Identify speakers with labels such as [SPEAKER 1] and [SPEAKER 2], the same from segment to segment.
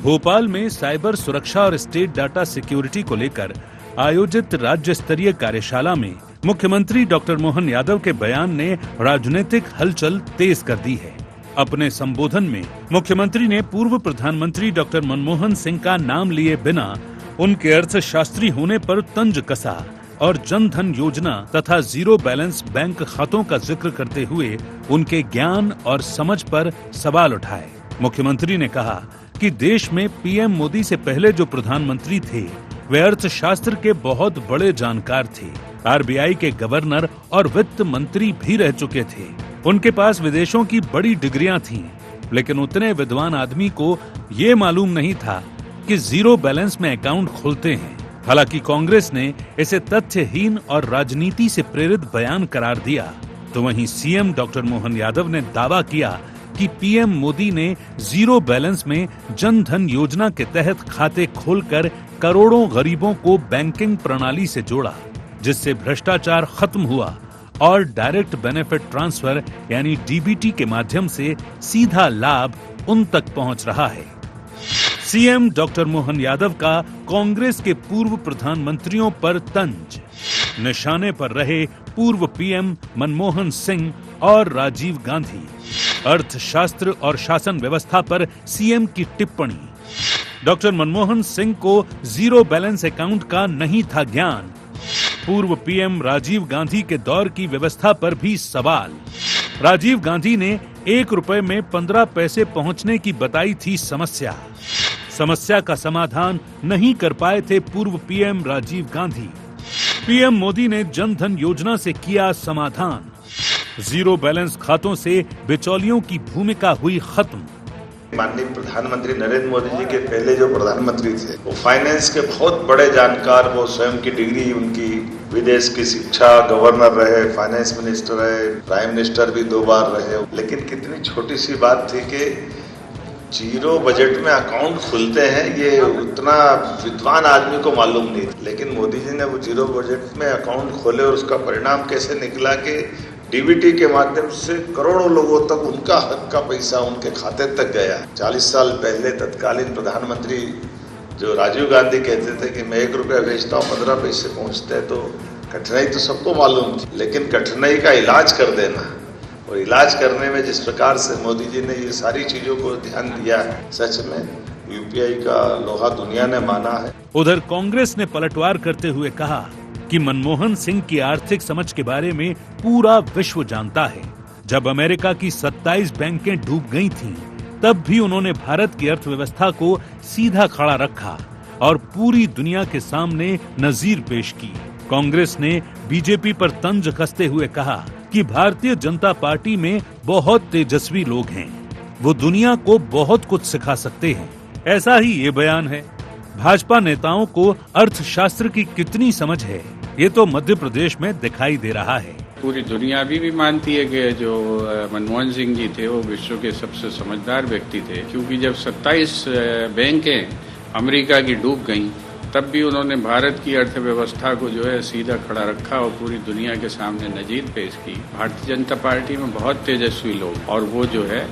[SPEAKER 1] भोपाल में साइबर सुरक्षा और स्टेट डाटा सिक्योरिटी को लेकर आयोजित राज्य स्तरीय कार्यशाला में मुख्यमंत्री डॉक्टर मोहन यादव के बयान ने राजनीतिक हलचल तेज कर दी है। अपने संबोधन में मुख्यमंत्री ने पूर्व प्रधानमंत्री डॉक्टर मनमोहन सिंह का नाम लिए बिना उनके अर्थशास्त्री होने पर तंज कसा और जन धन योजना तथा जीरो बैलेंस बैंक खातों का जिक्र करते हुए उनके ज्ञान और समझ पर सवाल उठाए। मुख्यमंत्री ने कहा कि देश में पीएम मोदी से पहले जो प्रधानमंत्री थे वे अर्थशास्त्र के बहुत बड़े जानकार थे। आरबीआई के गवर्नर और वित्त मंत्री भी रह चुके थे। उनके पास विदेशों की बड़ी डिग्रियां थीं, लेकिन उतने विद्वान आदमी को ये मालूम नहीं था कि जीरो बैलेंस में अकाउंट खुलते हैं। हालांकि कांग्रेस ने इसे तथ्यहीन और राजनीति से प्रेरित बयान करार दिया, तो वहीं सीएम डॉक्टर मोहन यादव ने दावा किया कि पीएम मोदी ने जीरो बैलेंस में जन धन योजना के तहत खाते खोलकर करोड़ों गरीबों को बैंकिंग प्रणाली से जोड़ा, जिससे भ्रष्टाचार खत्म हुआ और डायरेक्ट बेनिफिट ट्रांसफर यानी डीबीटी के माध्यम से सीधा लाभ उन तक पहुंच रहा है। सीएम डॉक्टर मोहन यादव का कांग्रेस के पूर्व प्रधानमंत्रियों पर तंज, निशाने पर रहे पूर्व पीएम मनमोहन सिंह और राजीव गांधी। अर्थशास्त्र और शासन व्यवस्था पर सीएम की टिप्पणी। डॉक्टर मनमोहन सिंह को जीरो बैलेंस अकाउंट का नहीं था ज्ञान। पूर्व पीएम राजीव गांधी के दौर की व्यवस्था पर भी सवाल। राजीव गांधी ने 1 रुपए में 15 पैसे पहुंचने की बताई थी समस्या का समाधान नहीं कर पाए थे पूर्व पीएम राजीव गांधी। पीएम मोदी ने जन धन योजना से किया समाधान। जीरो बैलेंस खातों से बिचौलियों की भूमिका हुई खत्म।
[SPEAKER 2] माननीय प्रधानमंत्री नरेंद्र मोदी जी के पहले जो प्रधानमंत्री थे वो फाइनेंस के बहुत बड़े जानकार, वो स्वयं की डिग्री उनकी विदेश की शिक्षा, गवर्नर रहे, फाइनेंस मिनिस्टर रहे, प्राइम मिनिस्टर भी 2 बार रहे। लेकिन कितनी छोटी सी बात थी कि जीरो बजट में अकाउंट खुलते हैं, ये उतना विद्वान आदमी को मालूम नहीं। लेकिन मोदी जी ने वो जीरो बजट में अकाउंट खोले और उसका परिणाम कैसे निकला कि डीबीटी के माध्यम से करोड़ों लोगों तक उनका हक का पैसा उनके खाते तक गया। 40 साल पहले तत्कालीन प्रधानमंत्री जो राजीव गांधी कहते थे कि मैं 1 रुपया भेजता हूँ 15 पैसे पहुँचते हैं, तो कठिनाई तो सबको मालूम थी, लेकिन कठिनाई का इलाज कर देना और इलाज करने में जिस प्रकार से मोदी जी ने ये सारी चीजों को ध्यान दिया है, सच में यूपीआई का लोहा दुनिया ने माना है।
[SPEAKER 1] उधर कांग्रेस ने पलटवार करते हुए कहा कि मनमोहन सिंह की आर्थिक समझ के बारे में पूरा विश्व जानता है। जब अमेरिका की 27 बैंकें डूब गई थीं, तब भी उन्होंने भारत की अर्थव्यवस्था को सीधा खड़ा रखा और पूरी दुनिया के सामने नजीर पेश की। कांग्रेस ने बीजेपी पर तंज कसते हुए कहा कि भारतीय जनता पार्टी में बहुत तेजस्वी लोग हैं, वो दुनिया को बहुत कुछ सिखा सकते हैं। ऐसा ही ये बयान है। भाजपा नेताओं को अर्थशास्त्र की कितनी समझ है, ये तो मध्य प्रदेश में दिखाई दे रहा है।
[SPEAKER 3] पूरी दुनिया अभी भी मानती है कि जो मनमोहन सिंह जी थे वो विश्व के सबसे समझदार व्यक्ति थे, क्योंकि जब 27 बैंकें अमेरिका की डूब गईं, तब भी उन्होंने भारत की अर्थव्यवस्था को जो है सीधा खड़ा रखा और पूरी दुनिया के सामने नजीर पेश की। भारतीय जनता पार्टी में बहुत तेजस्वी लोग और वो जो है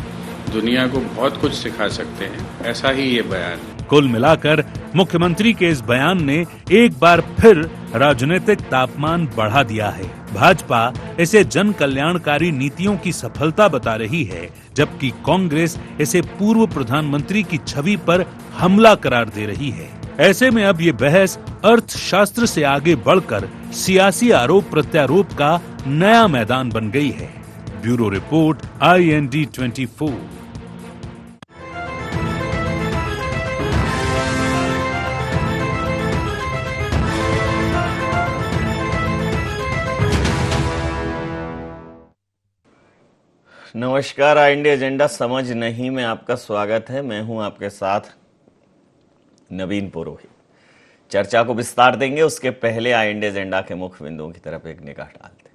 [SPEAKER 3] दुनिया को बहुत कुछ सिखा सकते हैं, ऐसा ही ये बयान है।
[SPEAKER 1] कुल मिलाकर मुख्यमंत्री के इस बयान ने एक बार फिर राजनीतिक तापमान बढ़ा दिया है। भाजपा इसे जन कल्याणकारी नीतियों की सफलता बता रही है, जबकि कांग्रेस इसे पूर्व प्रधानमंत्री की छवि पर हमला करार दे रही है। ऐसे में अब ये बहस अर्थशास्त्र से आगे बढ़कर सियासी आरोप प्रत्यारोप का नया मैदान बन गई है। Bureau report IND 24।
[SPEAKER 4] नमस्कार, IND एजेंडा समझ नहीं में आपका स्वागत है। मैं हूं आपके साथ नवीन पुरोहित। चर्चा को विस्तार देंगे, उसके पहले IND एजेंडा के मुख्य बिंदुओं की तरफ एक निगाह डालते।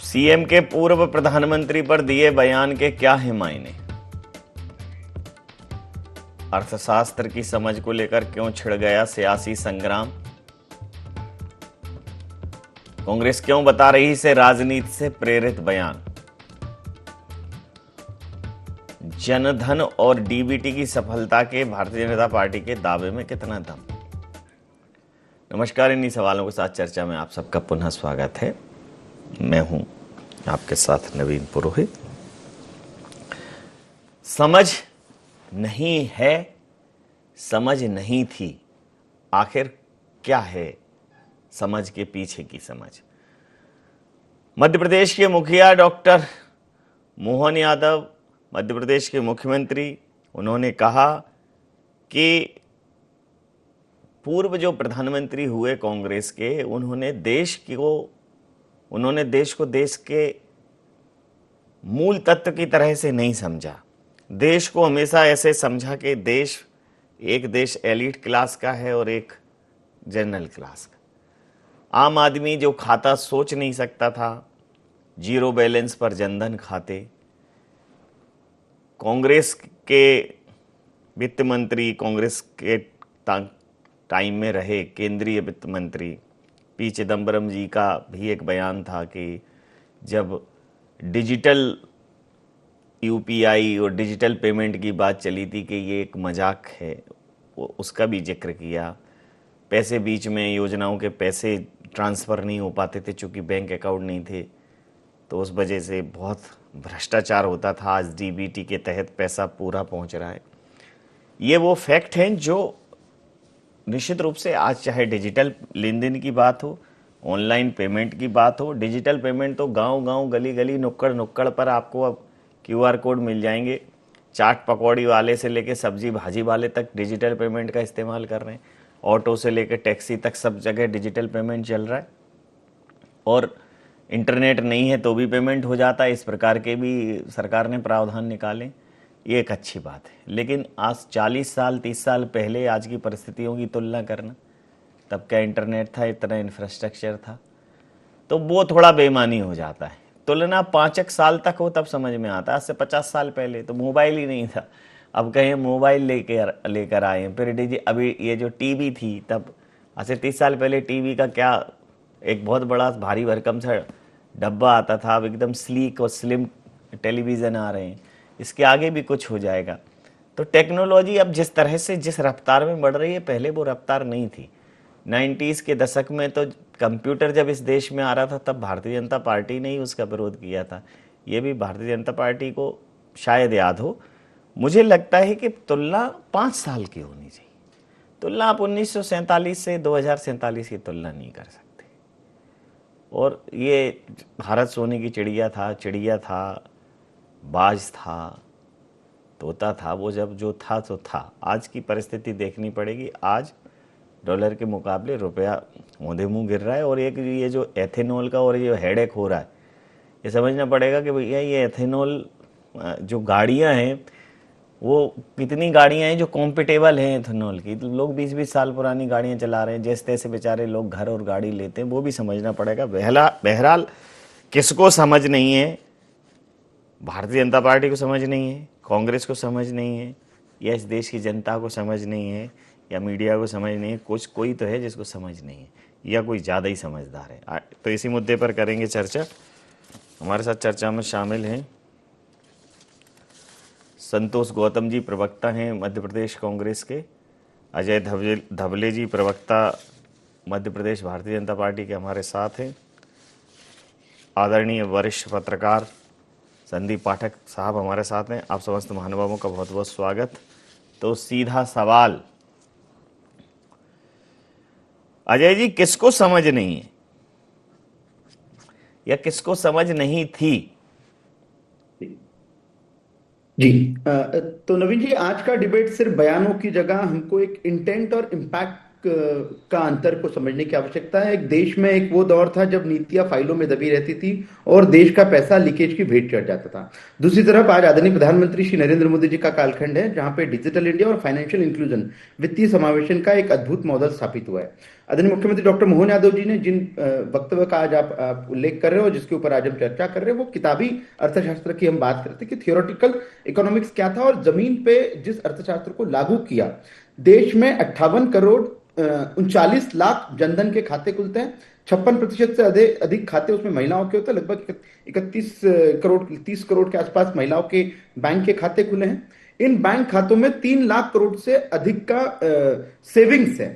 [SPEAKER 4] सीएम के पूर्व प्रधानमंत्री पर दिए बयान के क्या है मायने? अर्थशास्त्र की समझ को लेकर क्यों छिड़ गया सियासी संग्राम? कांग्रेस क्यों बता रही से राजनीति से प्रेरित बयान? जनधन और डीबीटी की सफलता के भारतीय जनता पार्टी के दावे में कितना दम? नमस्कार, इन्हीं सवालों के साथ चर्चा में आप सबका पुनः स्वागत है। मैं हूं आपके साथ नवीन पुरोहित। समझ नहीं है, समझ नहीं थी, आखिर क्या है समझ के पीछे की समझ? मध्य प्रदेश के मुखिया डॉक्टर मोहन यादव, मध्य प्रदेश के मुख्यमंत्री, उन्होंने कहा कि पूर्व जो प्रधानमंत्री हुए कांग्रेस के, उन्होंने देश को देश के मूल तत्व की तरह से नहीं समझा। देश को हमेशा ऐसे समझा कि एक देश एलीट क्लास का है और एक जनरल क्लास का। आम आदमी जो खाता सोच नहीं सकता था, जीरो बैलेंस पर जनधन खाते। कांग्रेस के वित्त मंत्री, कांग्रेस के टाइम में रहे केंद्रीय वित्त मंत्री पी चिदम्बरम जी का भी एक बयान था कि जब डिजिटल यूपीआई और डिजिटल पेमेंट की बात चली थी कि ये एक मजाक है, उसका भी जिक्र किया। पैसे बीच में, योजनाओं के पैसे ट्रांसफ़र नहीं हो पाते थे चूँकि बैंक अकाउंट नहीं थे, तो उस वजह से बहुत भ्रष्टाचार होता था। आज डीबीटी के तहत पैसा पूरा पहुंच रहा है। ये वो फैक्ट हैं जो निश्चित रूप से आज चाहे डिजिटल लेन देन की बात हो, ऑनलाइन पेमेंट की बात हो, डिजिटल पेमेंट तो गांव-गांव, गली-गली, नुक्कड़-नुक्कड़ पर आपको अब क्यूआर कोड मिल जाएंगे। चाट पकौड़ी वाले से लेकर सब्जी भाजी वाले तक डिजिटल पेमेंट का इस्तेमाल कर रहे हैं। ऑटो से लेकर टैक्सी तक सब जगह डिजिटल पेमेंट चल रहा है और इंटरनेट नहीं है तो भी पेमेंट हो जाता है। इस प्रकार के भी सरकार ने प्रावधान निकाले, ये एक अच्छी बात है। लेकिन आज 40 साल 30 साल पहले आज की परिस्थितियों की तुलना करना, तब क्या इंटरनेट था, इतना इंफ्रास्ट्रक्चर था, तो वो थोड़ा बेईमानी हो जाता है। तुलना 5 साल तक हो तब समझ में आता है। आज से 50 साल पहले तो मोबाइल ही नहीं था, अब कहीं मोबाइल लेकर आए। फिर अभी ये जो टीवी थी, तब आज से 30 साल पहले टीवी का क्या, एक बहुत बड़ा भारी भरकम सा डब्बा आता था, अब एकदम स्लीक और स्लिम टेलीविज़न आ रहे हैं। इसके आगे भी कुछ हो जाएगा। तो टेक्नोलॉजी अब जिस तरह से, जिस रफ्तार में बढ़ रही है, पहले वो रफ्तार नहीं थी। 90s के दशक में तो कंप्यूटर जब इस देश में आ रहा था, तब भारतीय जनता पार्टी ने ही उसका विरोध किया था। ये भी भारतीय जनता पार्टी को शायद याद हो। मुझे लगता है कि तुलना 5 साल की होनी चाहिए। तुलना आप 1947 से 2047 की तुलना नहीं कर सकते। और ये भारत सोने की चिड़िया था, बाज था, तोता था, वो जब जो था तो था। आज की परिस्थिति देखनी पड़ेगी। आज डॉलर के मुकाबले रुपया औंधे मुंह गिर रहा है। और एक ये जो एथेनॉल का और ये हेडेक हो रहा है, ये समझना पड़ेगा कि भैया ये एथेनॉल जो गाड़ियां हैं, वो कितनी गाड़ियां हैं जो कॉम्पिटेबल हैं एथेनॉल की। तो लोग 20-20 साल पुरानी गाड़ियां चला रहे हैं, जैसे तैसे बेचारे लोग घर और गाड़ी लेते हैं, वो भी समझना पड़ेगा। बहरहाल किसको समझ नहीं है? भारतीय जनता पार्टी को समझ नहीं है, कांग्रेस को समझ नहीं है, या इस देश की जनता को समझ नहीं है, या मीडिया को समझ नहीं है। कोई तो है जिसको समझ नहीं है, या कोई ज़्यादा ही समझदार है। तो इसी मुद्दे पर करेंगे चर्चा। हमारे साथ चर्चा में शामिल हैं संतोष गौतम जी, प्रवक्ता हैं मध्य प्रदेश कांग्रेस के। अजय धवले जी, प्रवक्ता मध्य प्रदेश भारतीय जनता पार्टी के, हमारे साथ हैं। आदरणीय वरिष्ठ पत्रकार संदीप पाठक साहब हमारे साथ हैं। आप समस्त महानुभावों का बहुत बहुत स्वागत। तो सीधा सवाल, अजय जी, किसको समझ नहीं है या किसको समझ नहीं थी?
[SPEAKER 5] जी, तो नवीन जी, आज का डिबेट सिर्फ बयानों की जगह हमको एक इंटेंट और इम्पैक्ट का अंतर को समझने की आवश्यकता है। एक देश में एक वो दौर था जब नीतियां फाइलों में दबी रहती थी और देश का पैसा लीकेज की भेंट चढ़ जाता था। दूसरी तरफ आज आदरणीय प्रधानमंत्री श्री नरेंद्र मोदी जी का कालखंड है, जहां पे डिजिटल इंडिया और फाइनेंशियल इंक्लूजन, वित्तीय समावेशन का एक अद्भुत मॉडल स्थापित हुआ है। आदरणीय मुख्यमंत्री डॉक्टर मोहन यादव जी ने जिन वक्तव्य का आज आप उल्लेख कर रहे हो, जिसके ऊपर आज हम चर्चा कर रहे हैं, वो किताबी अर्थशास्त्र की हम बात करते हैं कि थियोरेटिकल इकोनॉमिक्स क्या था और जमीन पे जिस अर्थशास्त्र को लागू किया, देश में 58 करोड़ 39 लाख जनधन के खाते खुलते हैं। 56% से अधिक खाते उसमें महिलाओं के होते हैं। लगभग 31 करोड़ 30 करोड़ के आसपास महिलाओं के बैंक के खाते खुले हैं। इन बैंक खातों में 3 लाख करोड़ से अधिक का सेविंग्स है।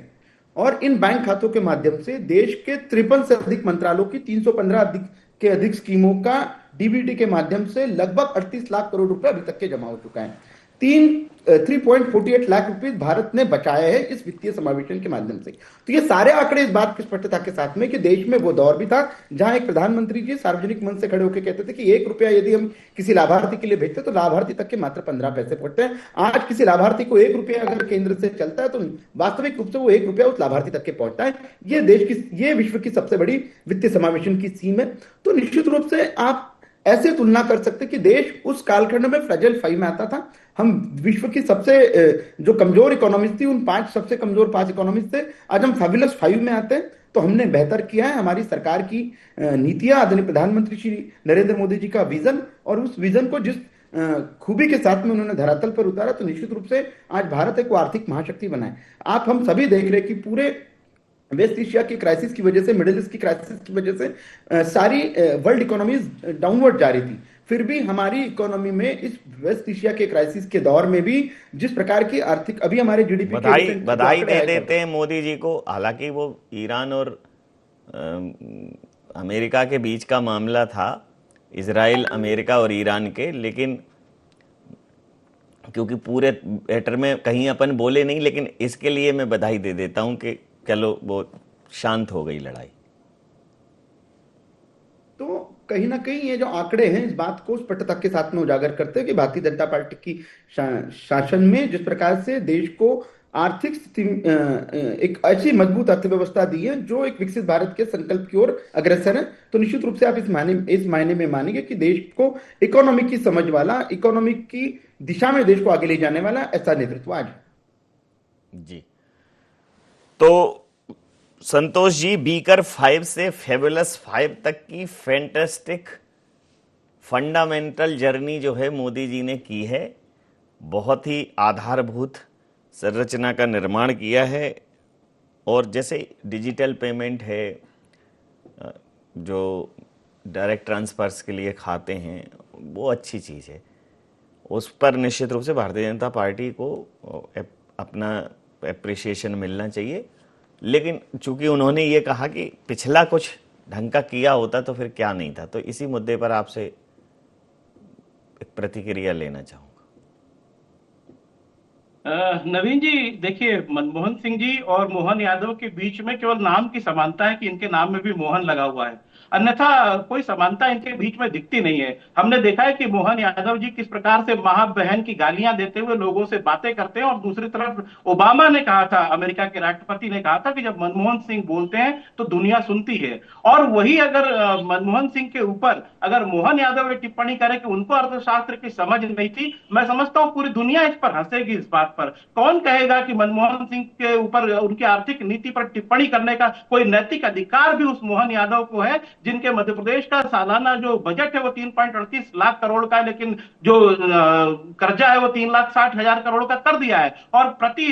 [SPEAKER 5] और इन बैंक खातों के माध्यम से देश के 53 से अधिक मंत्रालयों की 315 के अधिक स्कीमों का डीबीटी के माध्यम से लगभग 38 लाख करोड़ रुपए अभी तक के जमा हो चुका है। 3.48 लाख रुपए भारत ने बचाए हैं इस वित्तीय समावेशन के माध्यम से। तो ये सारे आंकड़े इस बात की स्पष्टता के साथ में कि देश में वो दौर भी था जहां एक प्रधानमंत्री जी सार्वजनिक मंच से खड़े होकर कहते थे कि 1 रुपया यदि हम किसी लाभार्थी के लिए भेजते तो लाभार्थी तक के मात्र 15 पैसे पड़ते हैं। आज किसी लाभार्थी को 1 रुपया अगर केंद्र से चलता है तो वास्तविक रूप से वो 1 रुपया उस लाभार्थी तक के पहुंचता है। ये विश्व की सबसे बड़ी वित्तीय समावेशन की सीम है। तो निश्चित रूप से आप ऐसे तुलना कर सकते कि देश उस कालखंड में फ्रेजाइल 5 में आता था। हम विश्व की सबसे जो कमजोर इकोनॉमीज थी उन 5 सबसे कमजोर 5 इकोनॉमीज थे, आज हम फैबुलस 5 में आते हैं। तो हमने बेहतर किया है। हमारी सरकार की नीतियां, आदरणीय प्रधानमंत्री श्री नरेंद्र मोदी जी का विजन और उस विजन को जिस खूबी के साथ में उन्होंने धरातल पर उतारा, तो निश्चित रूप से आज भारत एक आर्थिक महाशक्ति बना है। हम सभी देख रहे हैं कि पूरे वेस्ट एशिया की क्राइसिस की वजह से, मिडिल ईस्ट की क्राइसिस की वजह से सारी वर्ल्ड इकोनॉमीज डाउनवर्ड जा रही थी। फिर भी हमारी इकोनॉमी में इस वेस्ट एशिया के क्राइसिस के दौर में भी जिस प्रकार की आर्थिक, अभी हमारे जीडीपी
[SPEAKER 4] बधाई दे देते हैं मोदी जी को। हालांकि वो ईरान और अमेरिका के बीच का मामला था, इजराइल, अमेरिका और ईरान के, लेकिन क्योंकि पूरे मैटर में कहीं अपन बोले नहीं, लेकिन इसके लिए मैं बधाई दे देता हूं कि चलो वो शांत हो गई लड़ाई।
[SPEAKER 5] तो कहीं ना कहीं ये जो आंकड़े हैं इस बात को स्पष्टता के साथ में उजागर करते हैं कि भारतीय जनता पार्टी की शासन में जिस प्रकार से देश को आर्थिक स्थिति, एक ऐसी मजबूत अर्थव्यवस्था दी है जो एक विकसित भारत के संकल्प की ओर अग्रसर है। तो निश्चित रूप से आप इस मायने में मानेंगे कि देश को इकोनॉमी की समझ वाला, इकोनॉमी की दिशा में देश को आगे ले जाने वाला ऐसा नेतृत्व आज
[SPEAKER 4] जी। तो संतोष जी, बीकर 5 से फेबुलस 5 तक की फैंटास्टिक फंडामेंटल जर्नी जो है मोदी जी ने की है, बहुत ही आधारभूत संरचना का निर्माण किया है। और जैसे डिजिटल पेमेंट है, जो डायरेक्ट ट्रांसफर्स के लिए खाते हैं, वो अच्छी चीज़ है। उस पर निश्चित रूप से भारतीय जनता पार्टी को अपना एप्रिसिएशन मिलना चाहिए। लेकिन चूंकि उन्होंने ये कहा कि पिछला कुछ ढंग का किया होता तो फिर क्या नहीं था, तो इसी मुद्दे पर आपसे एक प्रतिक्रिया लेना चाहूंगा।
[SPEAKER 6] नवीन जी, देखिए, मनमोहन सिंह जी और मोहन यादव के बीच में केवल नाम की समानता है कि इनके नाम में भी मोहन लगा हुआ है, अन्यथा कोई समानता इनके बीच में दिखती नहीं है। हमने देखा है कि मोहन यादव जी किस प्रकार से मां बहन की गालियां देते हुए लोगों से बातें करते हैं, और दूसरी तरफ ओबामा ने कहा था, अमेरिका के राष्ट्रपति ने कहा था कि जब मनमोहन सिंह बोलते हैं तो दुनिया सुनती है। और वही अगर मनमोहन सिंह के ऊपर अगर मोहन यादव ये टिप्पणी करे कि उनको अर्थशास्त्र की समझ नहीं थी, मैं समझता हूं पूरी दुनिया इस पर हंसेगी। इस बात पर कौन कहेगा कि मनमोहन सिंह के ऊपर, उनकी आर्थिक नीति पर टिप्पणी करने का कोई नैतिक अधिकार भी उस मोहन यादव को है, जिनके मध्य प्रदेश का सालाना जो बजट है वो 3.38 लाख करोड़ का है, लेकिन जो कर्जा है वो 3,60,000 करोड़ का कर दिया है। और प्रति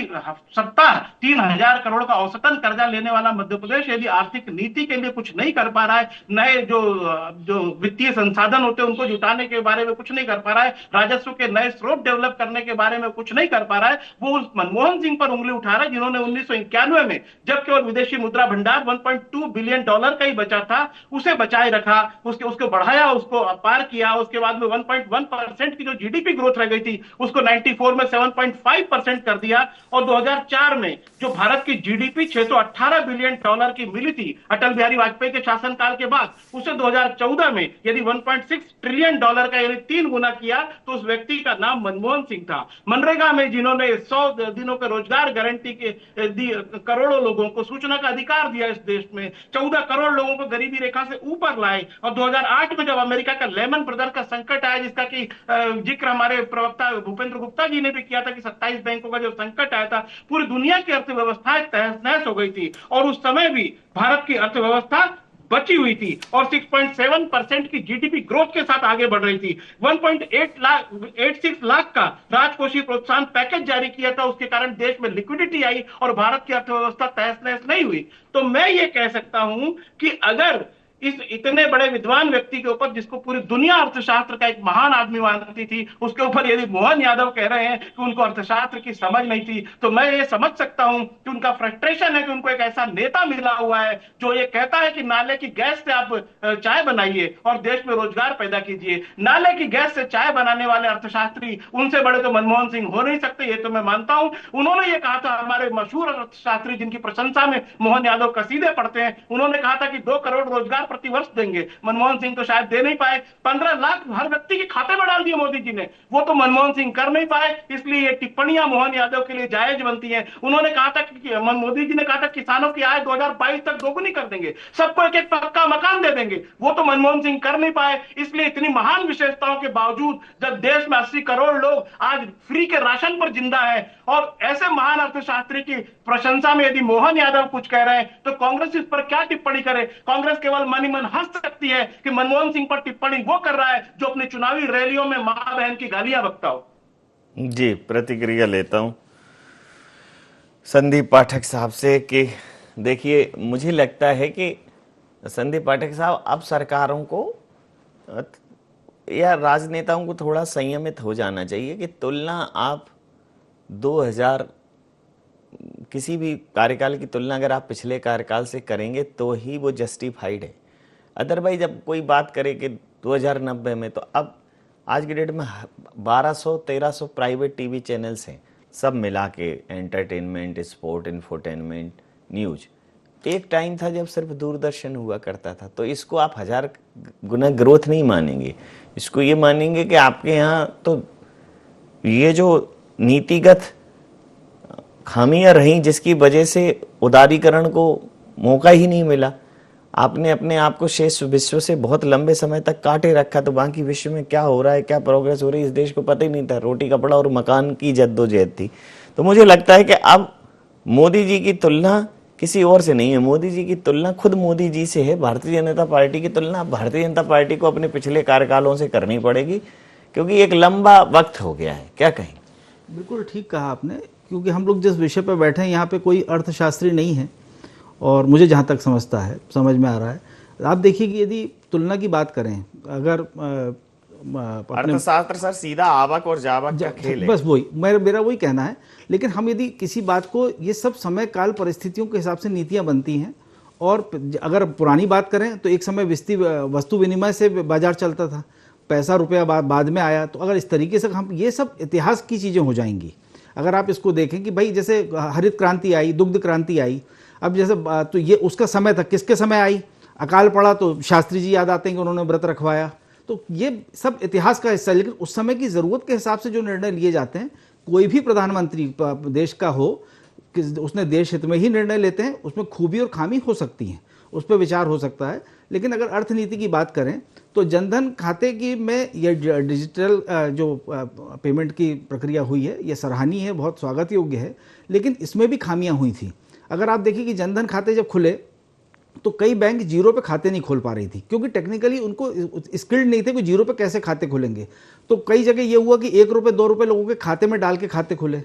[SPEAKER 6] सप्ताह 3,000 करोड़ का औसतन कर्जा लेने वाला मध्य प्रदेश यदि आर्थिक नीति के लिए कुछ नहीं कर पा रहा है, नए जो वित्तीय संसाधन होते हैं उनको जुटाने के बारे में कुछ नहीं कर पा रहा है, राजस्व के नए स्रोत डेवलप करने के बारे में कुछ नहीं कर पा रहा है, वो उस मनमोहन सिंह पर उंगली उठा रहा है जिन्होंने 1991 में, जब केवल विदेशी मुद्रा भंडार 1.2 बिलियन डॉलर का ही बचा था, उसे बचाए रखा, उसको बढ़ाया, उसको पार किया। उसके बाद में 1.1% की जो जीडीपी ग्रोथ रह गई थी उसको 94 में 7.5% कर दिया। और 2004 में जो भारत की जीडीपी 618 बिलियन डॉलर की मिली थी अटल बिहारी वाजपेयी के शासनकाल के बाद, उसे 2014 में यदि 1.6 ट्रिलियन डॉलर का यानी 3 गुना किया, तो उस व्यक्ति का नाम मनमोहन सिंह था। मनरेगा में जिन्होंने 100 दिनों के रोजगार गारंटी के करोड़ों लोगों को सूचना का अधिकार दिया, इस देश में 14 करोड़ लोगों को गरीबी रेखा से ऊपर लाए। और 2008 में जब अमेरिका का लेमन ब्रदर का संकट आया, जिसका कि जिक्र हमारे प्रवक्ता भूपेंद्र गुप्ता जी ने भी किया था कि 27 बैंकों का जो संकट आया था, पूरी दुनिया की अर्थव्यवस्था तहस नहस हो गई थी। और उस समय भी भारत की अर्थव्यवस्था बची हुई थी और 6.7% की जीडीपी ग्रोथ के साथ आगे बढ़ रही थी। 1.86 लाख का राजकोषीय प्रोत्साहन पैकेज जारी किया था, उसके कारण देश में लिक्विडिटी आई और भारत की अर्थव्यवस्था तहस नहस नहीं हुई। तो मैं ये कह सकता हूं कि अगर इस इतने बड़े विद्वान व्यक्ति के ऊपर, जिसको पूरी दुनिया अर्थशास्त्र का एक महान आदमी मानती थी, उसके ऊपर यदि मोहन यादव कह रहे हैं कि उनको अर्थशास्त्र की समझ नहीं थी, तो मैं ये समझ सकता हूं कि उनका फ्रस्ट्रेशन है कि उनको एक ऐसा नेता मिला हुआ है जो ये कहता है कि नाले की गैस से आप चाय बनाइए और देश में रोजगार पैदा कीजिए। नाले की गैस से चाय बनाने वाले अर्थशास्त्री, उनसे बड़े तो मनमोहन सिंह हो नहीं सकते, ये तो मैं मानता हूं। उन्होंने ये कहा था, हमारे मशहूर अर्थशास्त्री जिनकी प्रशंसा में मोहन यादव कसीदे पढ़ते हैं, उन्होंने कहा था कि 2 करोड़ रोजगार प्रति वर्ष देंगे। मनमोहन सिंह तो शायद दे नहीं पाए। 15 लाख हर व्यक्ति के खाते में डाल दिए मोदी जी ने, वो तो मनमोहन सिंह कर नहीं पाए। इसलिए ये टिप्पणियां मोहन यादव के लिए जायज बनती हैं। उन्होंने कहा था कि मोदी जी ने कहा था किसानों की आय 2022 तक दोगुनी कर देंगे, सबको एक एक पक्का मकान दे देंगे, वो तो मनमोहन सिंह कर नहीं पाए। इसलिए इतनी महान विशेषताओं के बावजूद जब देश में 80 करोड़ लोग आज फ्री के राशन पर जिंदा है और ऐसे महान अर्थशास्त्री की प्रशंसा में यदि मोहन यादव कुछ कह रहे हैं, तो कांग्रेस इस पर क्या टिप्पणी करे? कांग्रेस केवल मन ही मन हंस सकती है कि मनमोहन सिंह पर टिप्पणी वो कर रहा है जो अपनी चुनावी रैलियों में मां बहन की गालियां बकता हो।
[SPEAKER 4] जी, प्रतिक्रिया लेता हूं संदीप पाठक साहब से कि देखिए, मुझे लगता है कि संदीप पाठक साहब, अब सरकारों को या राजनेताओं को थोड़ा संयमित हो जाना चाहिए कि तुलना आप 2000 किसी भी कार्यकाल की तुलना अगर आप पिछले कार्यकाल से करेंगे तो ही वो जस्टिफाइड है। अदरवाइज जब कोई बात करे कि 2090 में, तो अब आज की डेट में 1200-1300 प्राइवेट टीवी चैनल्स हैं, सब मिला के, एंटरटेनमेंट, स्पोर्ट, इंफोटेनमेंट, न्यूज। एक टाइम था जब सिर्फ दूरदर्शन हुआ करता था। तो इसको आप 1000 गुना ग्रोथ नहीं मानेंगे, इसको ये मानेंगे कि आपके यहाँ तो ये जो नीतिगत खामियां रहीं जिसकी वजह से उदारीकरण को मौका ही नहीं मिला, आपने अपने आप को शेष विश्व से बहुत लंबे समय तक काटे रखा, तो बाकी विश्व में क्या हो रहा है, क्या प्रोग्रेस हो रही है, इस देश को पता ही नहीं था। रोटी कपड़ा और मकान की जद्दोजहद थी। तो मुझे लगता है कि अब मोदी जी की तुलना किसी और से नहीं है, मोदी जी की तुलना खुद मोदी जी से है। भारतीय जनता पार्टी की तुलना भारतीय जनता पार्टी को अपने पिछले कार्यकालों से करनी पड़ेगी, क्योंकि एक लंबा वक्त हो गया है। क्या कहें?
[SPEAKER 7] बिल्कुल ठीक कहा आपने, क्योंकि हम लोग जिस विषय पर बैठे हैं यहाँ पे कोई अर्थशास्त्री नहीं है, और मुझे जहाँ तक समझ में आ रहा है, आप देखिए कि यदि तुलना की बात करें, अगर
[SPEAKER 4] अर्थशास्त्र सर सीधा आवक और जावक का खेल है।
[SPEAKER 7] बस वही मेरा वही कहना है। लेकिन हम यदि किसी बात को, ये सब समय काल परिस्थितियों के हिसाब से नीतियां बनती हैं। और अगर पुरानी बात करें तो एक समय वस्तु विनिमय से बाजार चलता था, पैसा रुपया बाद में आया। तो अगर इस तरीके से हम, ये सब इतिहास की चीज़ें हो जाएंगी। अगर आप इसको देखें कि भाई जैसे हरित क्रांति आई, दुग्ध क्रांति आई, अब जैसे तो ये उसका समय था, किसके समय आई? अकाल पड़ा तो शास्त्री जी याद आते हैं कि उन्होंने व्रत रखवाया। तो ये सब इतिहास का हिस्सा है। लेकिन उस समय की ज़रूरत के हिसाब से जो निर्णय लिए जाते हैं, कोई भी प्रधानमंत्री देश का हो, उसने देश हित में ही निर्णय लेते हैं। उसमें खूबी और खामी हो सकती हैं, उस पर विचार हो सकता है। लेकिन अगर अर्थनीति की बात करें तो जनधन खाते की में ये डिजिटल जो पेमेंट की प्रक्रिया हुई है, ये सराहनीय है, बहुत स्वागत योग्य है। लेकिन इसमें भी खामियां हुई थी। अगर आप देखिए कि जनधन खाते जब खुले तो कई बैंक जीरो पे खाते नहीं खोल पा रही थी, क्योंकि टेक्निकली उनको स्किल्ड नहीं थे कि जीरो पे कैसे खाते खुलेंगे। तो कई जगह ये हुआ कि 1 रुपये 2 रुपये लोगों के खाते में डाल के खाते खुले।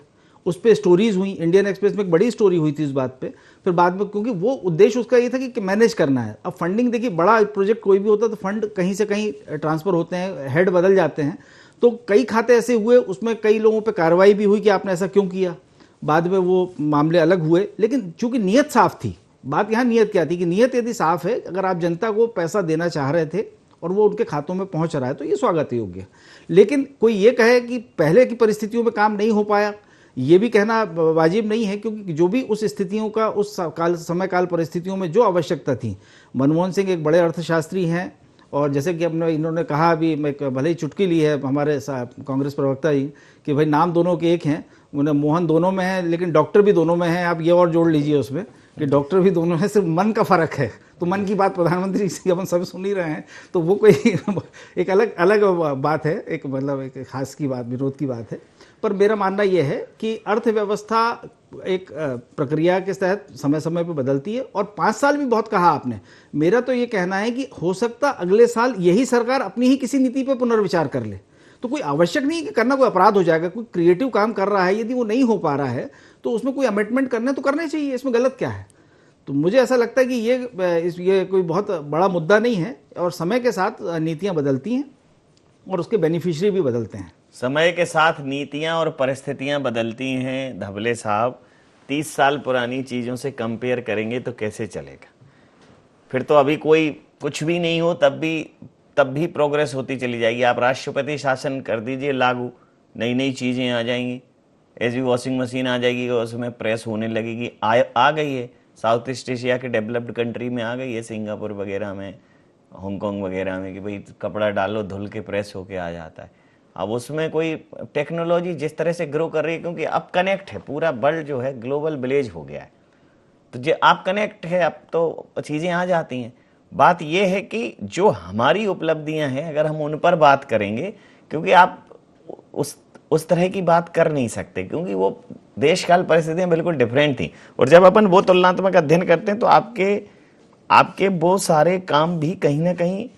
[SPEAKER 7] उस पर स्टोरीज हुई, इंडियन एक्सप्रेस में एक बड़ी स्टोरी हुई थी इस बात पे। फिर बाद में, क्योंकि वो उद्देश्य उसका ये था कि मैनेज करना है। अब फंडिंग देखिए, बड़ा प्रोजेक्ट कोई भी होता है तो फंड कहीं से कहीं ट्रांसफर होते हैं, हेड बदल जाते हैं। तो कई खाते ऐसे हुए, उसमें कई लोगों पर कार्रवाई भी हुई कि आपने ऐसा क्यों किया। बाद में वो मामले अलग हुए। लेकिन चूंकि नीयत साफ थी, बात यहाँ नीयत क्या थी कि नीयत यदि साफ है, अगर आप जनता को पैसा देना चाह रहे थे और वो उनके खातों में पहुंच रहा है तो ये स्वागत योग्य है। लेकिन कोई ये कहे कि पहले की परिस्थितियों में काम नहीं हो पाया, ये भी कहना वाजिब नहीं है, क्योंकि जो भी उस स्थितियों का, उस समय काल परिस्थितियों में जो आवश्यकता थी, मनमोहन सिंह एक बड़े अर्थशास्त्री हैं। और जैसे कि इन्होंने कहा अभी, मैं भले ही चुटकी ली है हमारे कांग्रेस प्रवक्ता जी कि भाई नाम दोनों के एक हैं, उन्हें मोहन दोनों में है, लेकिन डॉक्टर भी दोनों में है। आप ये और जोड़ लीजिए उसमें कि डॉक्टर भी दोनों है, सिर्फ मन का फ़र्क है। तो मन की बात प्रधानमंत्री से अपन सब सुन ही रहे हैं, तो वो कोई एक अलग बात है, एक मतलब एक खास की बात, विरोध की बात है। पर मेरा मानना यह है कि अर्थव्यवस्था एक प्रक्रिया के तहत समय समय पर बदलती है, और 5 साल भी बहुत कहा आपने। मेरा तो ये कहना है कि हो सकता अगले साल यही सरकार अपनी ही किसी नीति पर पुनर्विचार कर ले। तो कोई आवश्यक नहीं कि करना कोई अपराध हो जाएगा। कोई क्रिएटिव काम कर रहा है, यदि वो नहीं हो पा रहा है तो उसमें कोई अमेंडमेंट करने तो करने चाहिए, इसमें गलत क्या है। तो मुझे ऐसा लगता है कि ये कोई बहुत बड़ा मुद्दा नहीं है, और समय के साथ नीतियां बदलती हैं और उसके बेनिफिशियरी भी बदलते हैं।
[SPEAKER 4] समय के साथ नीतियां और परिस्थितियां बदलती हैं धबले साहब। 30 साल पुरानी चीज़ों से कंपेयर करेंगे तो कैसे चलेगा? फिर तो अभी कोई कुछ भी नहीं हो तब भी प्रोग्रेस होती चली जाएगी। आप राष्ट्रपति शासन कर दीजिए लागू, नई नई चीज़ें आ जाएंगी। ऐसी वॉशिंग मशीन आ जाएगी, उसमें प्रेस होने लगेगी। आ गई है, साउथ ईस्ट एशिया के डेवलप्ड कंट्री में आ गई है, सिंगापुर वगैरह में, हांगकांग वगैरह में, कि भाई कपड़ा डालो धुल के प्रेस होके आ जाता है। अब उसमें कोई टेक्नोलॉजी जिस तरह से ग्रो कर रही है, क्योंकि अब कनेक्ट है, पूरा वर्ल्ड जो है ग्लोबल विलेज हो गया है, तो जो आप कनेक्ट है अब तो चीज़ें आ जाती हैं। बात यह है कि जो हमारी उपलब्धियां हैं अगर हम उन पर बात करेंगे, क्योंकि आप उस तरह की बात कर नहीं सकते, क्योंकि वो देश काल परिस्थितियां बिल्कुल डिफरेंट थी। और जब अपन वो तुलनात्मक अध्ययन करते हैं तो आपके वो सारे काम भी कहीं ना कहीं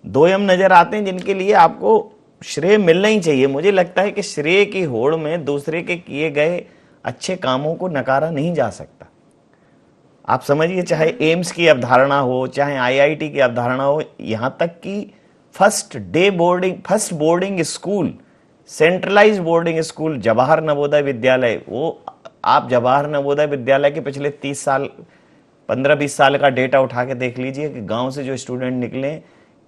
[SPEAKER 4] दोयम नजर आते हैं, जिनके लिए आपको श्रेय मिलना ही चाहिए। मुझे लगता है कि श्रेय की होड़ में दूसरे के किए गए अच्छे कामों को नकारा नहीं जा सकता। आप समझिए, चाहे एम्स की अवधारणा हो, चाहे आईआईटी की अवधारणा हो, यहां तक कि first boarding school, centralise boarding school Jawahar Navodaya Vidyalaya, वो आप जवाहर नवोदय विद्यालय के पिछले 30 साल 15-20 साल का डेटा उठा के देख लीजिए कि गांव से जो स्टूडेंट निकले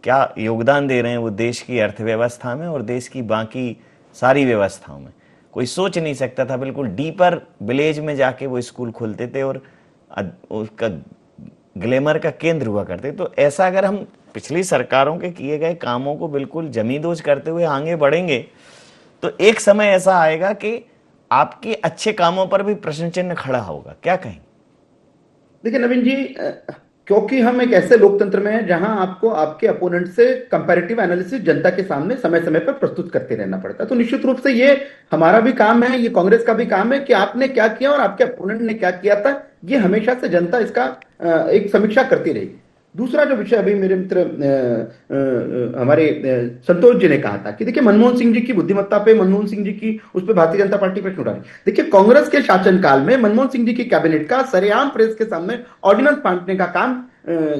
[SPEAKER 4] क्या योगदान दे रहे हैं वो देश की अर्थव्यवस्था में और देश की बाकी सारी व्यवस्थाओं में। कोई सोच नहीं सकता था, बिल्कुल डीपर विलेज में जाके वो स्कूल खुलते थे और उसका ग्लैमर का केंद्र हुआ करते। तो ऐसा अगर हम पिछली सरकारों के किए गए कामों को बिल्कुल जमींदोज करते हुए आगे बढ़ेंगे तो एक समय ऐसा आएगा कि आपके अच्छे कामों पर भी प्रश्न चिन्ह खड़ा होगा। क्या कहें?
[SPEAKER 5] देखिए नवीन जी, क्योंकि हम एक ऐसे लोकतंत्र में हैं जहां आपको आपके अपोनेंट से कंपैरेटिव एनालिसिस जनता के सामने समय समय पर प्रस्तुत करते रहना पड़ता है, तो निश्चित रूप से ये हमारा भी काम है, ये कांग्रेस का भी काम है कि आपने क्या किया और आपके अपोनेंट ने क्या किया था, ये हमेशा से जनता इसका एक समीक्षा करती रहेगी। दूसरा जो विषय अभी मेरे मित्र हमारे संतोष जी ने कहा था कि देखिए मनमोहन सिंह जी की बुद्धिमत्ता पे, मनमोहन सिंह जी की उस पर भारतीय जनता पार्टी प्रश्न उठा रही। देखिए कांग्रेस के शासनकाल में मनमोहन सिंह जी की कैबिनेट का सरेआम प्रेस के सामने ऑर्डिनेंस बांटने का काम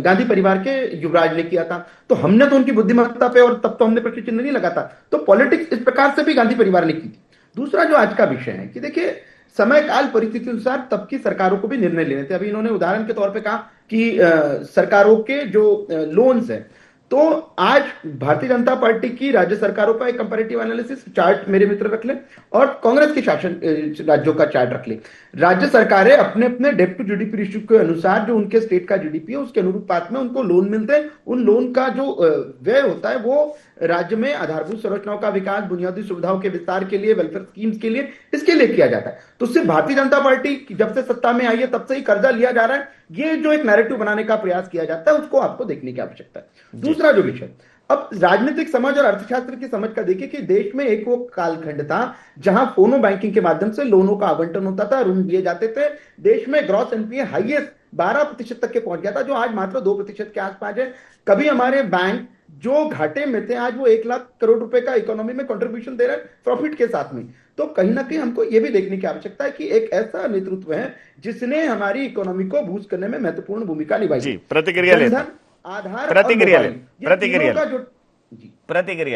[SPEAKER 5] गांधी परिवार के युवराज ने किया था, तो हमने तो उनकी बुद्धिमत्ता पे, और तब तो हमने प्रश्न चिन्ह नहीं लगा था, तो पॉलिटिक्स इस प्रकार से भी गांधी परिवार ने की थी। दूसरा जो आज का विषय है कि देखिए समय काल परिस्थिति अनुसार तब की सरकारों को भी निर्णय लेने थे। अभी इन्होंने उदाहरण के तौर पे कहा कि सरकारों के जो लोन्स हैं, तो आज भारतीय जनता पार्टी की राज्य सरकारों का एक कंपैरेटिव एनालिसिस चार्ट मेरे मित्र रख लें और कांग्रेस के शासन राज्यों का चार्ट रख लें। राज्य सरकारें अपने अपने डेट टू जीडीपी रेशियो के अनुसार जो उनके स्टेट का जीडीपी है उसके अनुपात में उनको लोन मिलते हैं। उन लोन का जो व्यय होता है वो राज्य में आधारभूत संरचनाओं का विकास, बुनियादी सुविधाओं के विस्तार के लिए, वेलफेयर स्कीम्स के लिए, इसके लिए किया जाता है। तो सिर्फ भारतीय जनता पार्टी जब से सत्ता में आई है तब से ही कर्जा लिया जा रहा है, ये जो एक नैरेटिव बनाने का प्रयास किया जाता है उसको आपको देखने की आवश्यकता है। दूसरा जो विषय, अब राजनीतिक समझ और अर्थशास्त्र की समझ का देखिए कि देश में एक वो कालखंड था जहां फोनो बैंकिंग के माध्यम से लोनों का आवंटन होता था, ऋण दिए जाते थे। देश में ग्रॉस एनपीए हाईएस्ट 12% तक के पहुंच गया था, जो आज मात्र 2% के आसपास है। कभी हमारे बैंक जो घाटे में थे आज वो 1 लाख करोड़ रुपए का इकोनॉमी में कंट्रीब्यूशन दे रहे हैं प्रॉफिट के साथ में। तो कहीं ना कहीं हमको ये भी देखने की आवश्यकता है कि एक ऐसा नेतृत्व है जिसने हमारी इकोनॉमी को बूस्ट करने में महत्वपूर्ण भूमिका निभाई।
[SPEAKER 4] जी, प्रतिक्रिया लेता
[SPEAKER 5] आधार
[SPEAKER 4] प्रतिक्रिया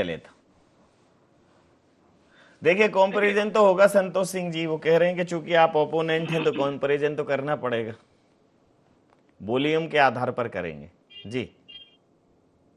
[SPEAKER 4] लेता। देखिए कंपैरिजन तो होगा संतोष सिंह जी, वो कह रहे हैं कि चूंकि आप ओपोनेंट हैं तो कंपैरिजन तो करना पड़ेगा, वॉल्यूम के आधार पर करेंगे। जी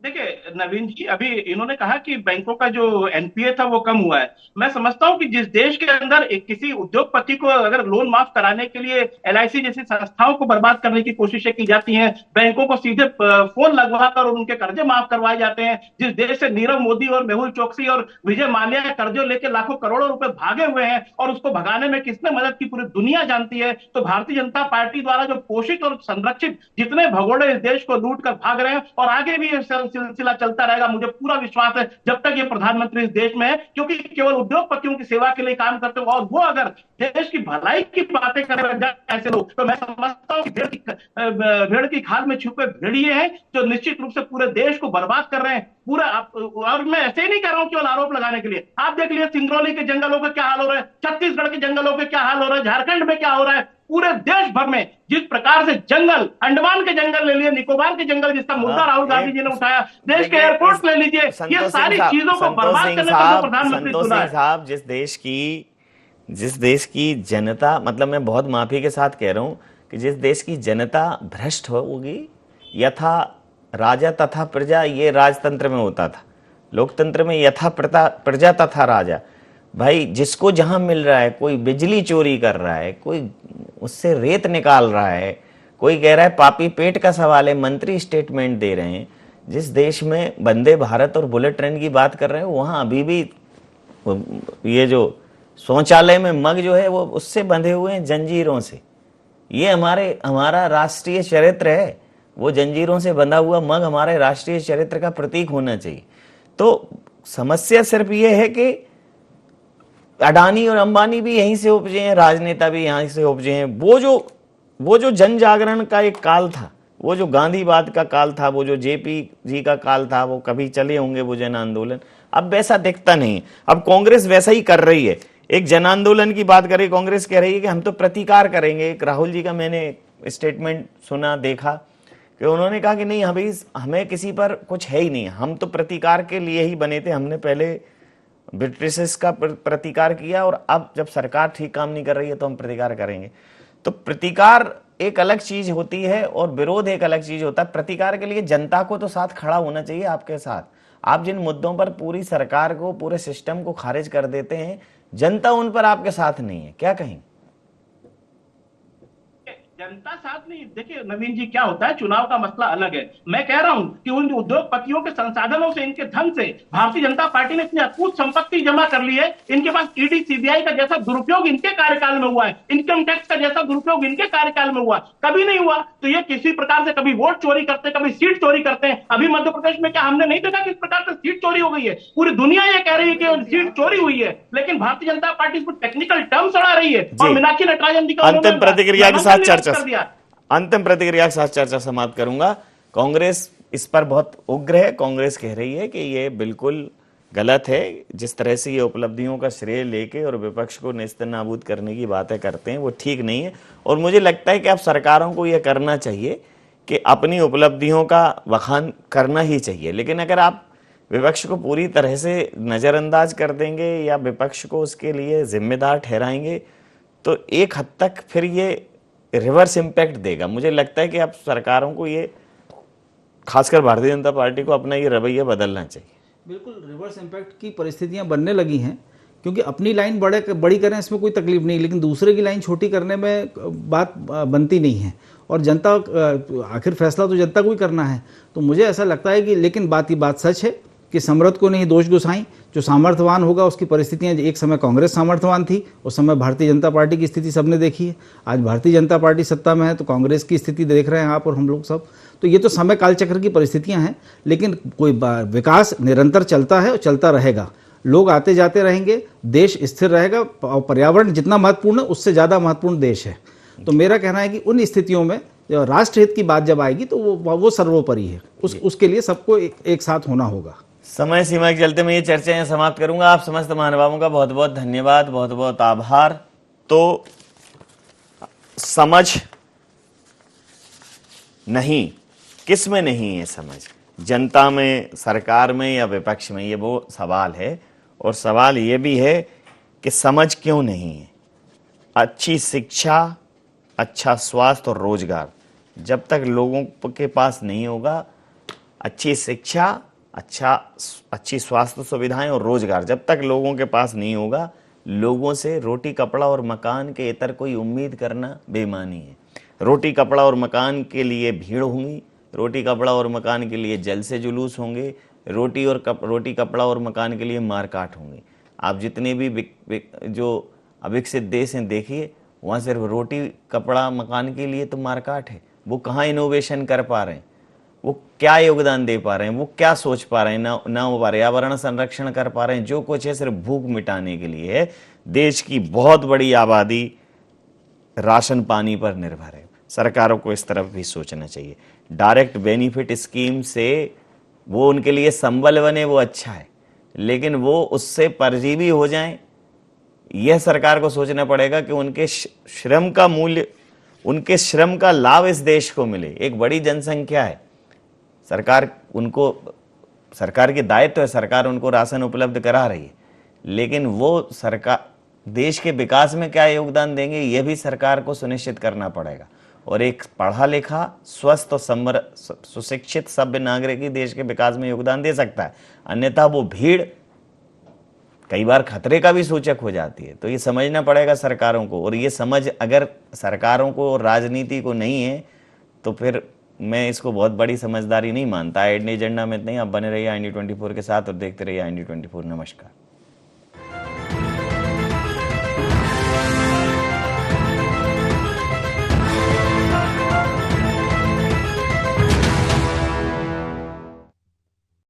[SPEAKER 6] देखिए नवीन जी, अभी इन्होंने कहा कि बैंकों का जो एनपीए था वो कम हुआ है। मैं समझता हूं कि जिस देश के अंदर एक किसी उद्योगपति को अगर लोन माफ कराने के लिए एलआईसी जैसी संस्थाओं को बर्बाद करने की कोशिशें की जाती हैं, बैंकों को सीधे फोन लगवाकर उनके कर्जे माफ करवाए जाते हैं, जिस देश से नीरव मोदी और मेहुल चोकसी और विजय माल्या कर्जे लेकर लाखों करोड़ों रुपए भागे हुए हैं और उसको भगाने में किसने मदद की पूरी दुनिया जानती है। तो भारतीय जनता पार्टी द्वारा जो पोषित और संरक्षित जितने भगोड़े इस देश को लूट कर भाग रहे हैं और आगे भी सिलसिला चलता रहेगा। मुझे पूरा विश्वास है जब तक ये प्रधानमंत्री इस देश में है, क्योंकि केवल उद्योगपतियों की सेवा के लिए काम करते हो, और वो अगर देश की भलाई की बातें कर रहे हैं ऐसे लोग, तो मैं समझता हूँ कि भेड़ की खाल में छुपे भेड़िए हैं जो निश्चित रूप से पूरे देश को बर्बाद कर रहे हैं पूरा। और मैं ऐसे ही नहीं कर रहा हूं केवल आरोप लगाने के लिए। आप देख लीजिए सिंगरौली के जंगलों का क्या हाल हो रहा है, छत्तीसगढ़ के जंगलों के क्या हाल हो रहा है, झारखंड में क्या हो रहा है, पूरे देश भर में जिस प्रकार से जंगल, अंडमान के जंगल ले लिए, निकोबार के जंगल जिसका मुद्दा राहुल गांधी जी ने उठाया, देश के एयरपोर्ट ले लीजिए, ये सारी चीजों को बर्बाद करने का प्रधानमंत्री चुना है।
[SPEAKER 4] साहब, जिस देश की जनता, मतलब मैं बहुत माफी के साथ कह रहा हूं कि जिस देश की जनता भ्रष्ट होगी, यथा राजा तथा प्रजा, ये राजतंत्र में होता था। लोकतंत्र में यथा प्रजा तथा राजा। भाई जिसको जहां मिल रहा है, कोई बिजली चोरी कर रहा है, कोई उससे रेत निकाल रहा है, कोई कह रहा है पापी पेट का सवाल है, मंत्री स्टेटमेंट दे रहे हैं। जिस देश में वंदे भारत और बुलेट ट्रेन की बात कर रहे हैं, वहां अभी भी ये जो शौचालय में मग जो है वो उससे बंधे हुए हैं जंजीरों से। ये हमारा राष्ट्रीय चरित्र है, वो जंजीरों से बंधा हुआ मग हमारे राष्ट्रीय चरित्र का प्रतीक होना चाहिए। तो समस्या सिर्फ ये है कि अडानी और अंबानी भी यहीं से उपजे हैं, राजनेता भी यहीं से उपजे हैं। वो जो जन जागरण का एक काल था, वो जो गांधीवाद का काल था, वो जो जेपी जी का काल था, वो कभी चले होंगे वो जन आंदोलन, अब वैसा दिखता नहीं। अब कांग्रेस वैसा ही कर रही है। एक जन आंदोलन की बात करें, कांग्रेस कह रही है कि हम तो प्रतिकार करेंगे। एक राहुल जी का मैंने स्टेटमेंट सुना, देखा कि उन्होंने कहा कि नहीं, हमें किसी पर कुछ है ही नहीं, हम तो प्रतिकार के लिए ही बने थे। हमने पहले ब्रिटिश का प्रतिकार किया और अब जब सरकार ठीक काम नहीं कर रही है तो हम प्रतिकार करेंगे। तो प्रतिकार एक अलग चीज होती है और विरोध एक अलग चीज होता है। प्रतिकार के लिए जनता को तो साथ खड़ा होना चाहिए आपके साथ। आप जिन मुद्दों पर पूरी सरकार को, पूरे सिस्टम को खारिज कर देते हैं, जनता उन पर आपके साथ नहीं है। क्या कहेंगे?
[SPEAKER 6] जनता साथ नहीं। देखिए नवीन जी, क्या होता है, चुनाव का मसला अलग है। मैं कह रहा हूं कि उन उद्योगपतियों के संसाधनों से, इनके धन से भारतीय जनता पार्टी ने इतनी अकूत संपत्ति जमा कर ली है। इनके पास ईडी सीबीआई का जैसा दुरुपयोग इनके कार्यकाल में हुआ है, इनकम टैक्स का जैसा दुरुपयोग इनके कार्यकाल में हुआ, कभी नहीं हुआ। तो ये किसी प्रकार से कभी वोट चोरी करते, कभी सीट चोरी करते हैं। अभी मध्य प्रदेश में क्या हमने नहीं देखा किस प्रकार से सीट चोरी हो गई है? पूरी दुनिया ये कह रही है कि सीट चोरी हुई है, लेकिन भारतीय जनता पार्टी इसको टेक्निकल टर्म चढ़ा रही है। और मीनाक्षी नटराजन जी का
[SPEAKER 4] अंतिम प्रतिक्रिया के साथ समाप्त करूंगा। कांग्रेस इस पर बहुत उग्र है। कांग्रेस कह रही है कि ये बिल्कुल गलत है, जिस तरह से ये उपलब्धियों का श्रेय लेके और विपक्ष को नेस्तनाबूद करने की बातें करते हैं, वो ठीक नहीं है। और मुझे लगता है कि अब सरकारों को यह करना चाहिए कि अपनी उपलब्धियों का बखान करना ही चाहिए। लेकिन अगर आप विपक्ष को पूरी तरह से नजरअंदाज कर देंगे या विपक्ष को उसके लिए जिम्मेदार ठहराएंगे, तो एक हद तक फिर ये रिवर्स इम्पैक्ट देगा। मुझे लगता है कि अब सरकारों को ये, खासकर भारतीय जनता पार्टी को, अपना ये रवैया बदलना चाहिए।
[SPEAKER 7] बिल्कुल रिवर्स इम्पैक्ट की परिस्थितियां बनने लगी हैं, क्योंकि अपनी लाइन बड़ी करें इसमें कोई तकलीफ नहीं, लेकिन दूसरे की लाइन छोटी करने में बात बनती नहीं है। और जनता, आखिर फैसला तो जनता को ही करना है। तो मुझे ऐसा लगता है कि, लेकिन बात सच है कि समृद्ध को नहीं दोष गुसाई। जो सामर्थ्यवान होगा उसकी परिस्थितियां, एक समय कांग्रेस सामर्थ्यवान थी, उस समय भारतीय जनता पार्टी की स्थिति सबने देखी है। आज भारतीय जनता पार्टी सत्ता में है तो कांग्रेस की स्थिति देख रहे हैं आप और हम लोग सब। तो ये तो समय कालचक्र की परिस्थितियां हैं, लेकिन कोई विकास निरंतर चलता है और चलता रहेगा। लोग आते जाते रहेंगे, देश स्थिर रहेगा, और पर्यावरण जितना महत्वपूर्ण है उससे ज़्यादा महत्वपूर्ण देश है। तो मेरा कहना है कि उन स्थितियों में राष्ट्रहित की बात जब आएगी तो वो सर्वोपरि है। उसके लिए सबको एक साथ होना होगा।
[SPEAKER 4] समय सीमा के चलते मैं ये चर्चा यहाँ समाप्त करूंगा। आप समस्त महानुभावों का बहुत बहुत धन्यवाद, बहुत बहुत आभार। तो समझ नहीं, किस में नहीं है समझ, जनता में, सरकार में या विपक्ष में, ये वो सवाल है। और सवाल ये भी है कि समझ क्यों नहीं है। अच्छी शिक्षा, अच्छा स्वास्थ्य और रोजगार जब तक लोगों के पास नहीं होगा, अच्छी शिक्षा, अच्छी स्वास्थ्य सुविधाएं और रोजगार जब तक लोगों के पास नहीं होगा, लोगों से रोटी कपड़ा और मकान के इतर कोई उम्मीद करना बेईमानी है। रोटी कपड़ा और मकान के लिए भीड़ होगी, रोटी कपड़ा और मकान के लिए जल से जुलूस होंगे, रोटी कपड़ा और मकान के लिए मारकाट होंगे। आप जितने भी जो अविकसित देश हैं देखिए, वहाँ सिर्फ रोटी कपड़ा मकान के लिए तो मारकाट है। वो कहाँ इनोवेशन कर पा रहे हैं। वो क्या योगदान दे पा रहे हैं, वो क्या सोच पा रहे हैं, ना वो पर्यावरण संरक्षण कर पा रहे हैं। जो कुछ है सिर्फ भूख मिटाने के लिए है। देश की बहुत बड़ी आबादी राशन पानी पर निर्भर है। सरकारों को इस तरफ भी सोचना चाहिए। डायरेक्ट बेनिफिट स्कीम से वो उनके लिए संबल बने, वो अच्छा है, लेकिन वो उससे परजीवी हो जाएं, यह सरकार को सोचना पड़ेगा कि उनके श्रम का मूल्य, उनके श्रम का लाभ इस देश को मिले। एक बड़ी जनसंख्या है, सरकार की दायित्व है, सरकार उनको राशन उपलब्ध करा रही है, लेकिन वो सरकार देश के विकास में क्या योगदान देंगे, यह भी सरकार को सुनिश्चित करना पड़ेगा। और एक पढ़ा लिखा, स्वस्थ और सुशिक्षित सभ्य नागरिक ही देश के विकास में योगदान दे सकता है, अन्यथा वो भीड़ कई बार खतरे का भी सूचक हो जाती है। तो ये समझना पड़ेगा सरकारों को, और ये समझ अगर सरकारों को और राजनीति को नहीं है तो फिर मैं इसको बहुत बड़ी समझदारी नहीं मानता। इंडिया एजेंडा में नहीं। आप बने रहिए IND24 के साथ और देखते रहिए IND24। नमस्कार।